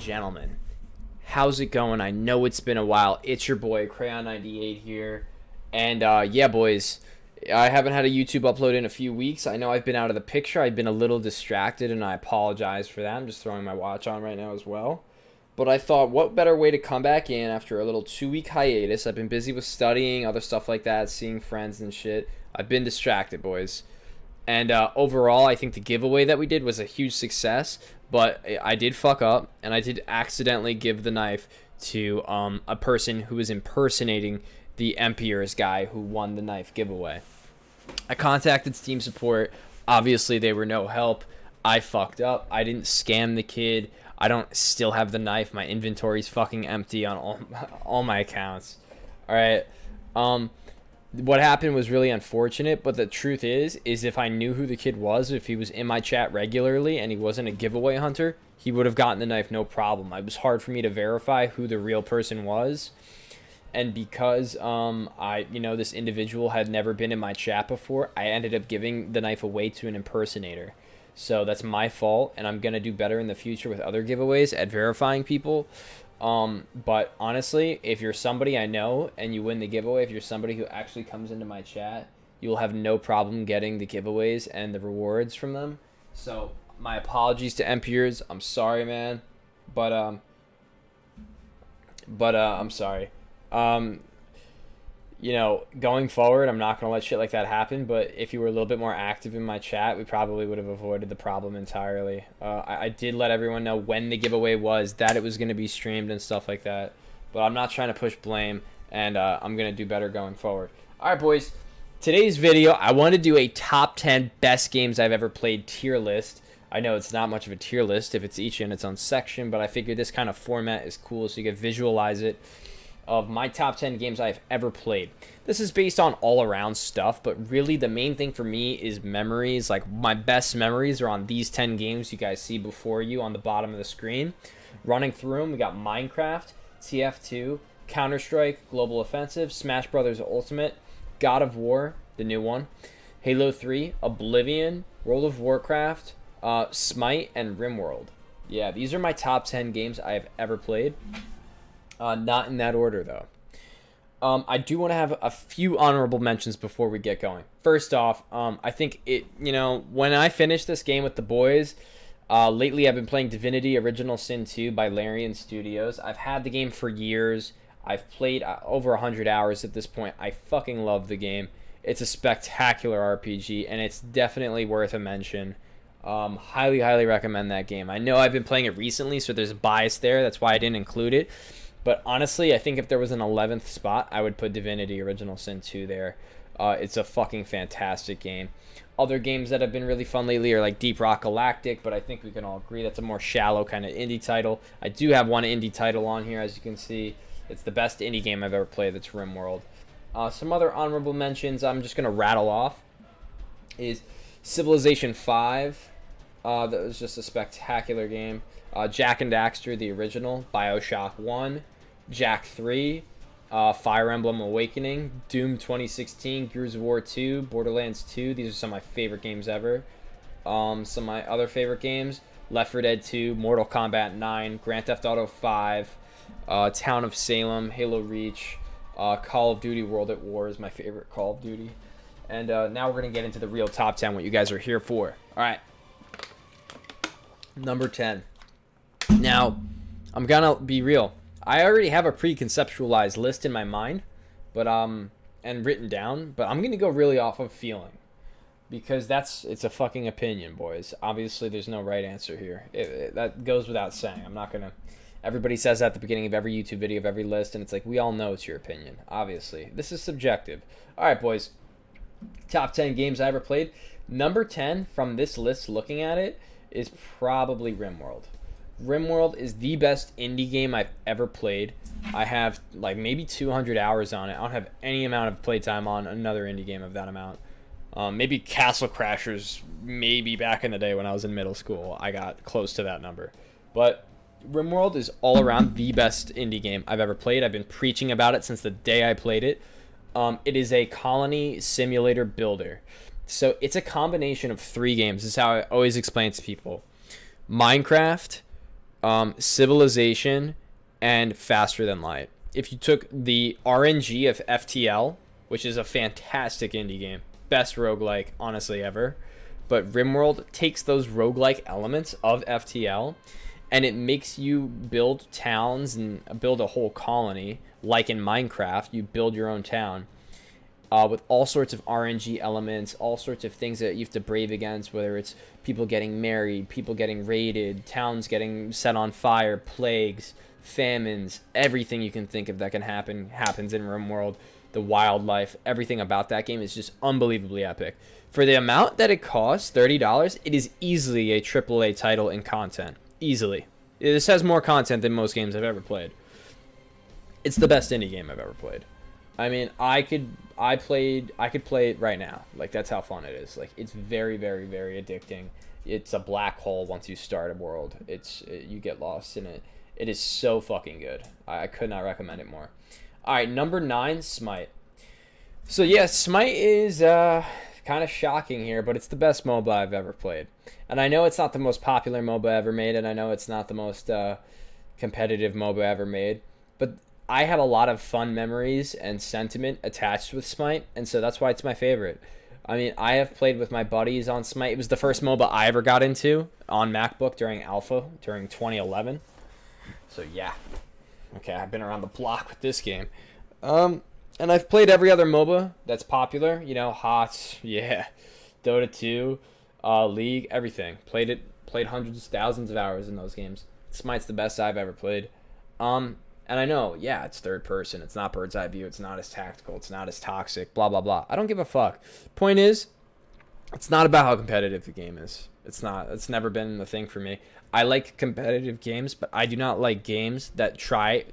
gentlemen, how's it going? I know it's been a while. It's your boy Crayon98 here, and yeah, boys, I haven't had a YouTube upload in a few weeks. I know I've been out of the picture. I've been a little distracted, and I apologize for that. I'm just throwing my watch on right now as well. But I thought, what better way to come back in after a little 2-week hiatus? I've been busy with studying, other stuff like that, seeing friends and shit. I've been distracted, boys. And overall, I think the giveaway that we did was a huge success. But I did fuck up, and I did accidentally give the knife to a person who was impersonating the Empire's guy who won the knife giveaway. I contacted Steam support. Obviously, they were no help. I fucked up. I didn't scam the kid. I don't still have the knife. My inventory's fucking empty on all my accounts. All right. What happened was really unfortunate, but the truth is if I knew who the kid was, if he was in my chat regularly and he wasn't a giveaway hunter, he would have gotten the knife no problem. It was hard for me to verify who the real person was. And because this individual had never been in my chat before, I ended up giving the knife away to an impersonator. So that's my fault, and I'm going to do better in the future with other giveaways at verifying people. But honestly, if you're somebody I know and you win the giveaway, if you're somebody who actually comes into my chat, you will have no problem getting the giveaways and the rewards from them. So my apologies to Empire's. I'm sorry, man. But I'm sorry. Going forward, I'm not going to let shit like that happen, but if you were a little bit more active in my chat, we probably would have avoided the problem entirely. I did let everyone know when the giveaway was, that it was going to be streamed and stuff like that, but I'm not trying to push blame, and I'm going to do better going forward. All right, boys. Today's video, I want to do a top 10 best games I've ever played tier list. I know it's not much of a tier list if it's each in its own section, but I figured this kind of format is cool so you can visualize it. Of my top 10 games I've ever played. This is based on all-around stuff, but really the main thing for me is memories. Like, my best memories are on these 10 games you guys see before you on the bottom of the screen. Running through them, we got Minecraft, TF2, Counter-Strike, Global Offensive, Smash Brothers Ultimate, God of War, the new one, Halo 3, Oblivion, World of Warcraft, Smite, and RimWorld. Yeah, these are my top 10 games I have ever played. Not in that order, though. I do want to have a few honorable mentions before we get going. First off, I think when I finish this game with the boys, lately I've been playing Divinity Original Sin 2 by Larian Studios. I've had the game for years. I've played over 100 hours at this point. I fucking love the game. It's a spectacular RPG, and it's definitely worth a mention. Highly, highly recommend that game. I know I've been playing it recently, so there's a bias there. That's why I didn't include it. But honestly, I think if there was an 11th spot, I would put Divinity Original Sin 2 there. It's a fucking fantastic game. Other games that have been really fun lately are like Deep Rock Galactic, but I think we can all agree that's a more shallow kind of indie title. I do have one indie title on here, as you can see. It's the best indie game I've ever played. That's RimWorld. Some other honorable mentions I'm just going to rattle off is Civilization 5. That was just a spectacular game. Jak and Daxter, the original. BioShock 1. Jak 3, Fire Emblem Awakening, Doom 2016, Gears of War 2, Borderlands 2. These are some of my favorite games ever. Some of my other favorite games, Left 4 Dead 2, Mortal Kombat 9, Grand Theft Auto 5, Town of Salem, Halo Reach, Call of Duty World at War is my favorite Call of Duty. And now we're going to get into the real top 10, what you guys are here for. All right. Number 10. Now, I'm going to be real. I already have a pre-conceptualized list in my mind, but and written down, but I'm gonna go really off of feeling, because it's a fucking opinion, boys. Obviously, there's no right answer here. That goes without saying. I'm not gonna. Everybody says that at the beginning of every YouTube video, of every list, and it's like, we all know it's your opinion. Obviously, this is subjective. All right, boys. Top 10 games I ever played. Number 10 from this list, looking at it, is probably RimWorld. RimWorld is the best indie game I've ever played. I have like maybe 200 hours on it. I don't have any amount of playtime on another indie game of that amount. Maybe Castle Crashers, maybe back in the day when I was in middle school, I got close to that number. But RimWorld is all around the best indie game I've ever played. I've been preaching about it since the day I played it. It is a colony simulator builder. So it's a combination of 3 games. This is how I always explain it to people. Minecraft, Civilization, and Faster Than Light. If you took the RNG of FTL, which is a fantastic indie game, best roguelike honestly ever, but RimWorld takes those roguelike elements of FTL and it makes you build towns and build a whole colony. Like in Minecraft, you build your own town with all sorts of RNG elements, all sorts of things that you have to brave against, whether it's people getting married, people getting raided, towns getting set on fire, plagues, famines, everything you can think of that can happen happens in RimWorld. The wildlife, everything about that game is just unbelievably epic. For the amount that it costs, $30, it is easily a AAA title in content. Easily. This has more content than most games I've ever played. It's the best indie game I've ever played. I mean, I could play it right now. Like, that's how fun it is. Like, it's very, very, very addicting. It's a black hole once you start a world. You get lost in it. It is so fucking good. I could not recommend it more. All right, number 9, Smite. So yeah, Smite is kind of shocking here, but it's the best MOBA I've ever played. And I know it's not the most popular MOBA ever made, and I know it's not the most competitive MOBA ever made, but I have a lot of fun memories and sentiment attached with Smite, and so that's why it's my favorite. I mean, I have played with my buddies on Smite. It was the first MOBA I ever got into on MacBook during Alpha, during 2011. So yeah. Okay, I've been around the block with this game. And I've played every other MOBA that's popular. You know, HOTS, yeah. Dota 2, League, everything. Played hundreds, thousands of hours in those games. Smite's the best I've ever played. And I know, yeah, it's third person. It's not bird's eye view. It's not as tactical. It's not as toxic. Blah, blah, blah. I don't give a fuck. Point is, it's not about how competitive the game is. It's not. It's never been the thing for me. I like competitive games, but I do not like games that try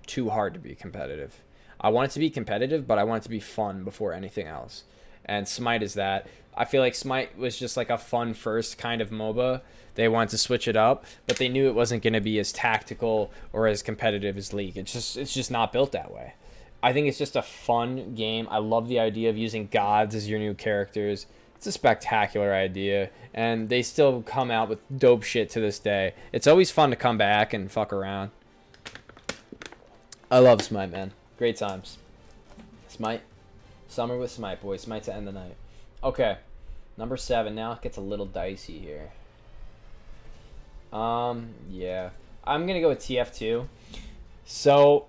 too hard to be competitive. I want it to be competitive, but I want it to be fun before anything else. And Smite is that. I feel like Smite was just like a fun first kind of MOBA. They wanted to switch it up, but they knew it wasn't going to be as tactical or as competitive as League. It's just not built that way. I think it's just a fun game. I love the idea of using gods as your new characters. It's a spectacular idea, and they still come out with dope shit to this day. It's always fun to come back and fuck around. I love Smite, man. Great times. Smite. Summer with Smite, boys. Smite to end the night. Okay. Number 7. Now it gets a little dicey here. Yeah. I'm going to go with TF2. So,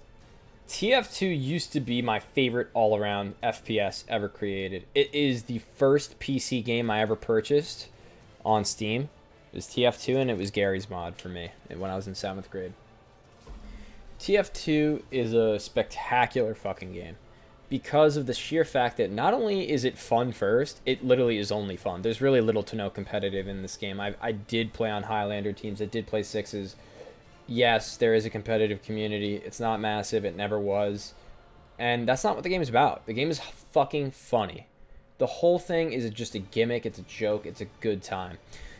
TF2 used to be my favorite all-around FPS ever created. It is the first PC game I ever purchased on Steam. It was TF2, and it was Gary's Mod for me when I was in 7th grade. TF2 is a spectacular fucking game because of the sheer fact that not only is it fun first, it literally is only fun. There's really little to no competitive in this game. I did play on Highlander teams. I did play sixes. Yes, there is a competitive community. It's not massive. It never was. And that's not what the game is about. The game is fucking funny. The whole thing is just a gimmick. It's a joke. It's a good time.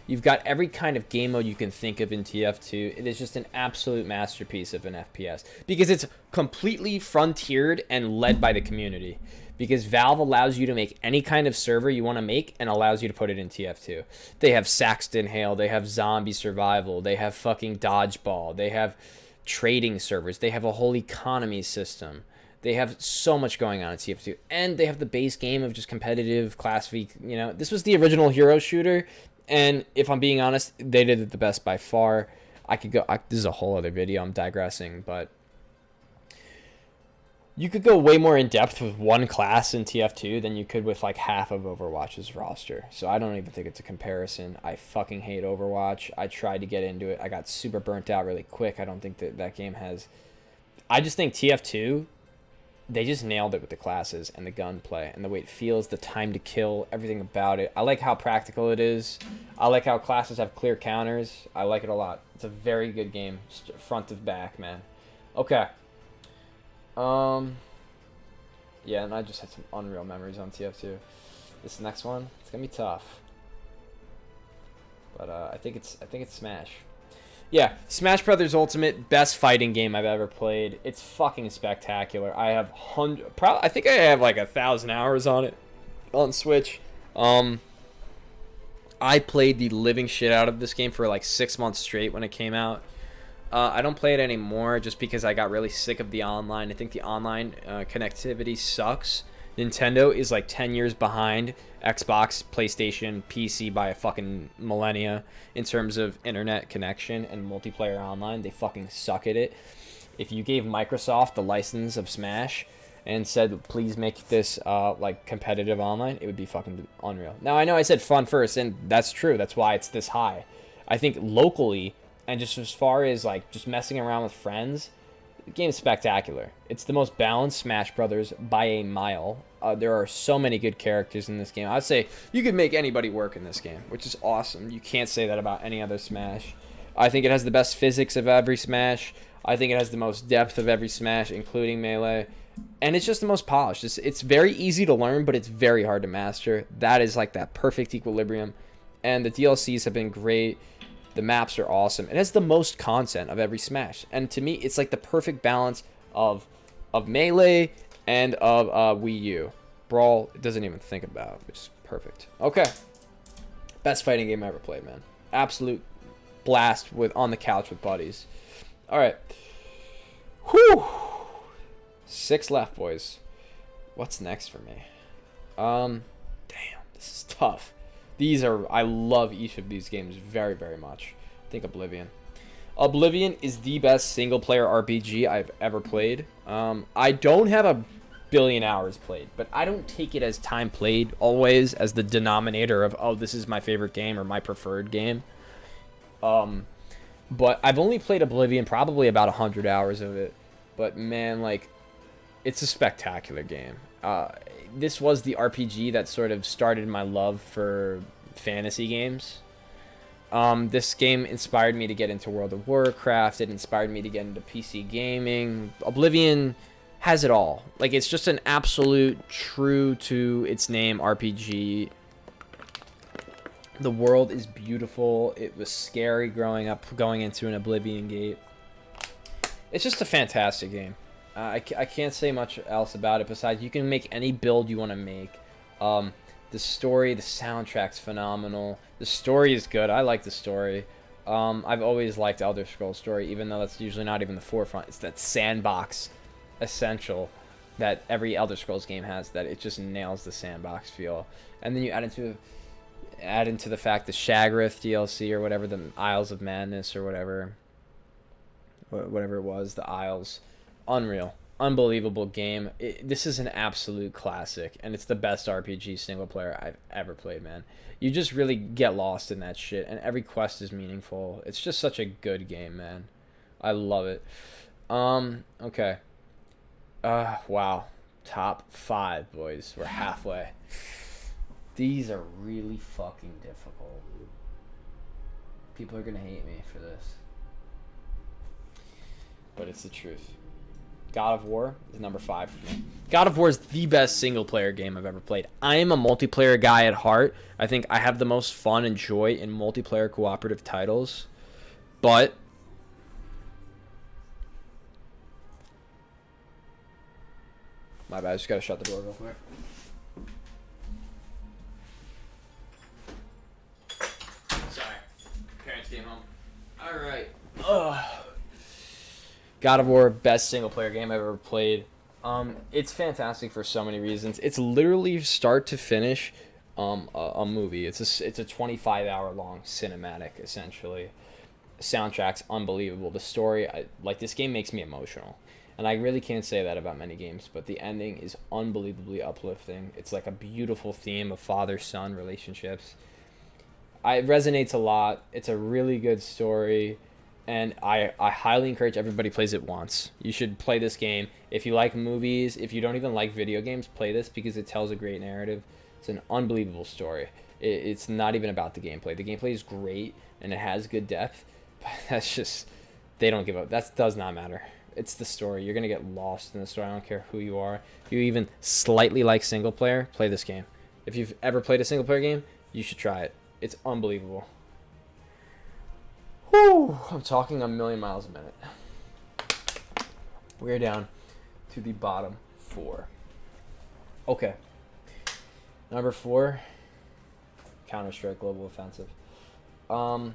You've got every kind of game mode you can think of in TF2. It is just an absolute masterpiece of an FPS because it's completely frontiered and led by the community. Because Valve allows you to make any kind of server you want to make and allows you to put it in TF2. They have Saxton Hale, they have Zombie Survival, they have fucking Dodgeball, they have trading servers, they have a whole economy system. They have so much going on in TF2. And they have the base game of just competitive Class V, you know. This was the original hero shooter, and if I'm being honest, they did it the best by far. This is a whole other video, I'm digressing, but you could go way more in depth with one class in TF2 than you could with like half of Overwatch's roster. So I don't even think it's a comparison. I fucking hate Overwatch. I tried to get into it. I got super burnt out really quick. I don't think that game has... I just think TF2, they just nailed it with the classes and the gunplay and the way it feels, the time to kill, everything about it. I like how practical it is. I like how classes have clear counters. I like it a lot. It's a very good game, front to back, man. Okay. Yeah, and I just had some unreal memories on TF2. This next one, it's gonna be tough. But I think it's Smash. Yeah, Smash Brothers Ultimate, best fighting game I've ever played. It's fucking spectacular. I have I think I have like 1,000 hours on it on Switch. I played the living shit out of this game for like 6 months straight when it came out. I don't play it anymore just because I got really sick of the online. I think the online connectivity sucks. Nintendo is like 10 years behind Xbox, PlayStation, PC by a fucking millennia in terms of internet connection and multiplayer online. They fucking suck at it. If you gave Microsoft the license of Smash and said, please make this like competitive online, it would be fucking unreal. Now, I know I said fun first, and that's true. That's why it's this high. I think locally, and just as far as like just messing around with friends, the game's spectacular. It's the most balanced Smash Brothers by a mile. There are so many good characters in this game. I'd say you could make anybody work in this game, which is awesome. You can't say that about any other Smash. I think it has the best physics of every Smash. I think it has the most depth of every Smash, including Melee. And it's just the most polished. It's very easy to learn, but it's very hard to master. That is like that perfect equilibrium. And the DLCs have been great. The maps are awesome. It has the most content of every Smash. And to me, it's like the perfect balance of Melee and of Wii U. Brawl, it doesn't even think about, which is perfect. Okay. Best fighting game I ever played, man. Absolute blast with on the couch with buddies. All right. Whew. 6 left, boys. What's next for me? Damn, this is tough. I love each of these games very, very much. I think Oblivion. Oblivion is the best single-player RPG I've ever played. I don't have a billion hours played, but I don't take it as time played always as the denominator of, oh, this is my favorite game or my preferred game. But I've only played Oblivion probably about 100 hours of it. But man, like, it's a spectacular game. This was the RPG that sort of started my love for fantasy games. This game inspired me to get into World of Warcraft. It inspired me to get into PC gaming. Oblivion has it all. Like, it's just an absolute true to its name RPG. The world is beautiful. It was scary growing up, going into an Oblivion gate. It's just a fantastic game. I can't say much else about it besides you can make any build you want to make. The story, the soundtrack's phenomenal. The story is good. I like the story. I've always liked Elder Scrolls story, even though that's usually not even the forefront. It's that sandbox essential that every Elder Scrolls game has, that it just nails the sandbox feel. And then you add into the fact the Shagrith DLC or whatever, the Isles of Madness or whatever it was, the Isles. Unreal. Unbelievable game. This is an absolute classic, and it's the best RPG single player I've ever played, man. You just really get lost in that shit, and every quest is meaningful. It's just such a good game, man. I love it. Okay. Wow. Top 5, boys. We're halfway. These are really fucking difficult. People are gonna hate me for this, but it's the truth. God of War is number 5 for me. God of War is the best single-player game I've ever played. I am a multiplayer guy at heart. I think I have the most fun and joy in multiplayer cooperative titles. But my bad, I just gotta shut the door real quick. Sorry. Parents came home. Alright. Ugh. God of War, best single-player game I've ever played. It's fantastic for so many reasons. It's literally start to finish a movie. It's a 25-hour-long cinematic, essentially. Soundtrack's unbelievable. The story, this game makes me emotional. And I really can't say that about many games, but the ending is unbelievably uplifting. It's like a beautiful theme of father-son relationships. It resonates a lot. It's a really good story. And I highly encourage everybody plays it once. You should play this game. If you like movies, if you don't even like video games, play this because it tells a great narrative. It's an unbelievable story. It's not even about the gameplay. The gameplay is great and it has good depth. But that's just, they don't give up. That does not matter. It's the story. You're going to get lost in the story. I don't care who you are. If you even slightly like single player, play this game. If you've ever played a single player game, you should try it. It's unbelievable. Whew, I'm talking a million miles a minute. We're down to the bottom 4. Okay. Number 4, Counter-Strike Global Offensive. One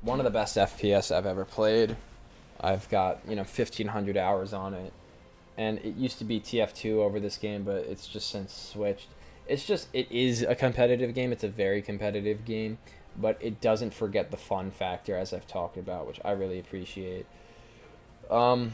of the best FPS I've ever played. I've got 1,500 hours on it, and it used to be TF2 over this game, but it's just since switched. It is a competitive game. It's a very competitive game, but it doesn't forget the fun factor, as I've talked about, which I really appreciate. Um,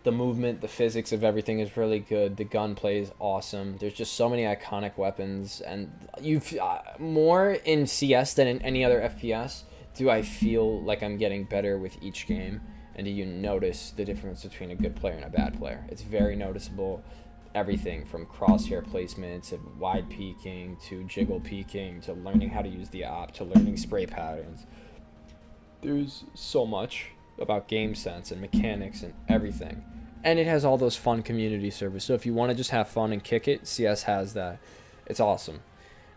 the movement, the physics of everything is really good. The gunplay is awesome. There's just so many iconic weapons, and you've more in CS than in any other FPS. Do I feel like I'm getting better with each game? And do you notice the difference between a good player and a bad player? It's very noticeable. Everything from crosshair placement to wide peeking to jiggle peeking to learning how to use the op to learning spray patterns. There's so much about game sense and mechanics and everything. And it has all those fun community servers. So if you want to just have fun and kick it, CS has that. It's awesome.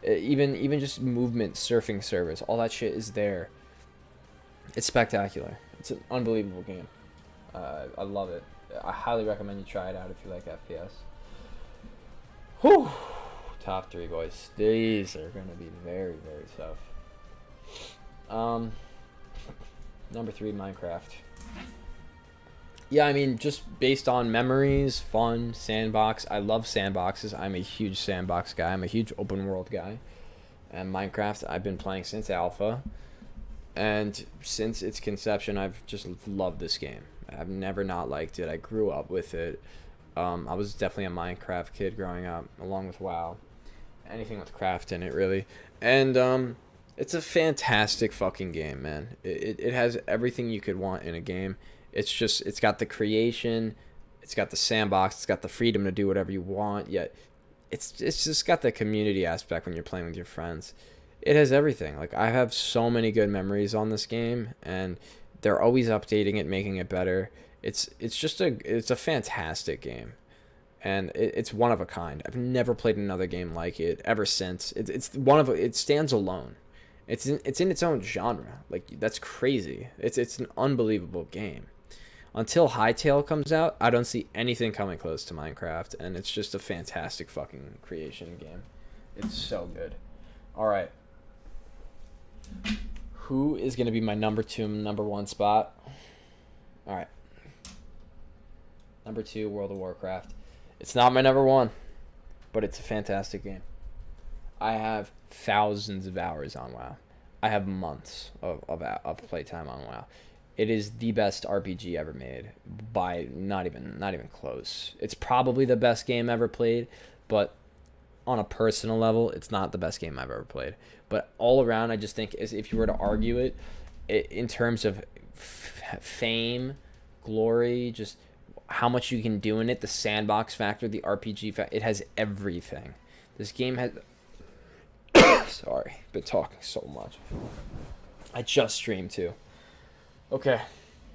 Even just movement surfing servers, all that shit is there. It's spectacular. It's an unbelievable game. I love it. I highly recommend you try it out if you like FPS. Whew. Top 3, boys. These are going to be very, very tough. Number 3, Minecraft. Yeah, I mean, just based on memories, fun, sandbox. I love sandboxes. I'm a huge sandbox guy. I'm a huge open world guy. And Minecraft, I've been playing since alpha. And since its conception, I've just loved this game. I've never not liked it. I grew up with it. I was definitely a Minecraft kid growing up, along with WoW. Anything with craft in it, really. And it's a fantastic fucking game, man. It has everything you could want in a game. It's got the creation, it's got the sandbox, it's got the freedom to do whatever you want, yet it's just got the community aspect when you're playing with your friends. It has everything. Like, I have so many good memories on this game, and they're always updating it, making it better. It's a fantastic game, and it's one of a kind. I've never played another game like it ever since. It stands alone. It's in its own genre. Like, that's crazy. It's an unbelievable game. Until Hytale comes out, I don't see anything coming close to Minecraft, and it's just a fantastic fucking creation game. It's so good. All right. Who is going to be my number 2, number 1 spot? All right. Number 2, World of Warcraft. It's not my number 1, but it's a fantastic game. I have thousands of hours on WoW. I have months of playtime on WoW. It is the best RPG ever made, by not even close. It's probably the best game ever played, but on a personal level, it's not the best game I've ever played. But all around, I just think if you were to argue it in terms of fame, glory, just how much you can do in it, the sandbox factor, the RPG factor, it has everything. This game has... Sorry, been talking so much. I just streamed too. Okay.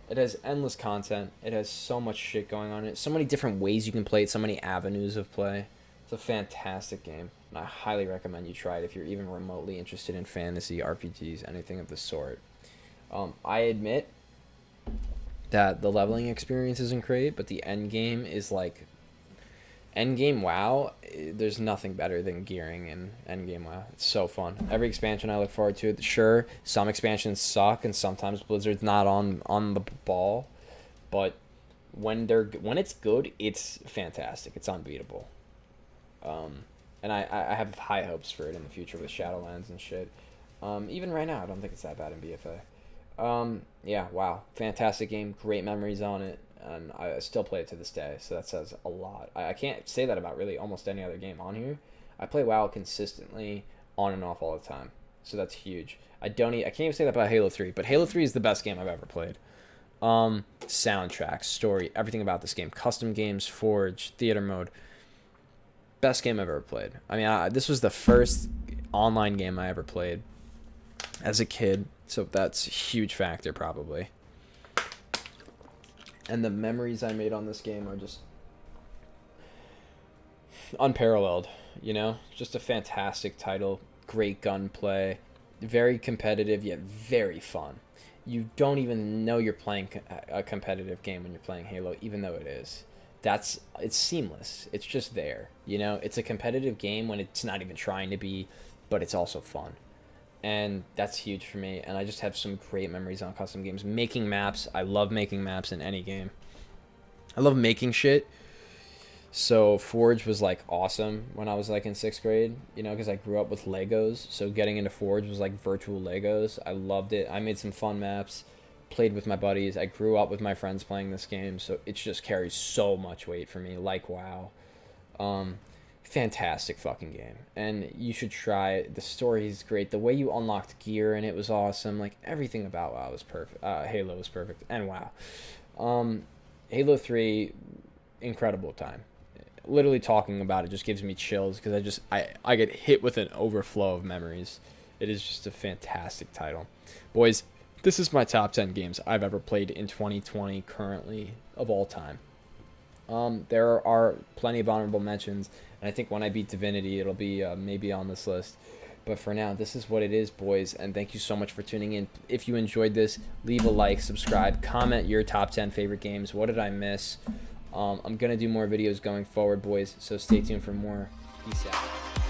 It has endless content. It has so much shit going on in it. So many different ways you can play it. So many avenues of play. It's a fantastic game. And I highly recommend you try it if you're even remotely interested in fantasy, RPGs, anything of the sort. I admit that the leveling experience isn't great, but the end game is like... Endgame WoW, there's nothing better than gearing in Endgame WoW. It's so fun. Every expansion I look forward to. Sure, some expansions suck, and sometimes Blizzard's not on the ball, but when it's good, it's fantastic. It's unbeatable. And I have high hopes for it in the future with Shadowlands and shit. Even right now, I don't think it's that bad in BFA. Yeah, wow, fantastic game. Great memories on it. And I still play it to this day, so that says a lot. I can't say that about really almost any other game on here. I play WoW consistently, on and off all the time, so that's huge. I can't even say that about Halo 3, but Halo 3 is the best game I've ever played. Soundtrack, story, everything about this game, custom games, Forge, theater mode, best game I've ever played. I mean, this was the first online game I ever played as a kid, so that's a huge factor probably. And the memories I made on this game are just unparalleled, you know? Just a fantastic title, great gunplay, very competitive yet very fun. You don't even know you're playing a competitive game when you're playing Halo, even though it is. It's seamless. It's just there, you know? It's a competitive game when it's not even trying to be, but it's also fun. and that's huge for me. And I just have some great memories on custom games. Making maps, I love making maps in any game. I love making shit. So Forge was like awesome when I was like in 6th grade, you know, because I grew up with Legos. So getting into Forge was like virtual Legos. I loved it. I made some fun maps, played with my buddies. I grew up with my friends playing this game, so it just carries so much weight for me. Like WoW, fantastic fucking game, and you should try it. The story is great. The way you unlocked gear and it was awesome. Like everything about WoW was perfect. Halo was perfect, and WoW. Halo 3, incredible time. Literally talking about it just gives me chills because I get hit with an overflow of memories. It is just a fantastic title. Boys, this is my top 10 games I've ever played in 2020 currently of all time. There are plenty of honorable mentions, and I think when I beat Divinity, it'll be maybe on this list. But for now, this is what it is, boys, and thank you so much for tuning in. If you enjoyed this, leave a like, subscribe, comment your top 10 favorite games. What did I miss? I'm going to do more videos going forward, boys, so stay tuned for more. Peace out.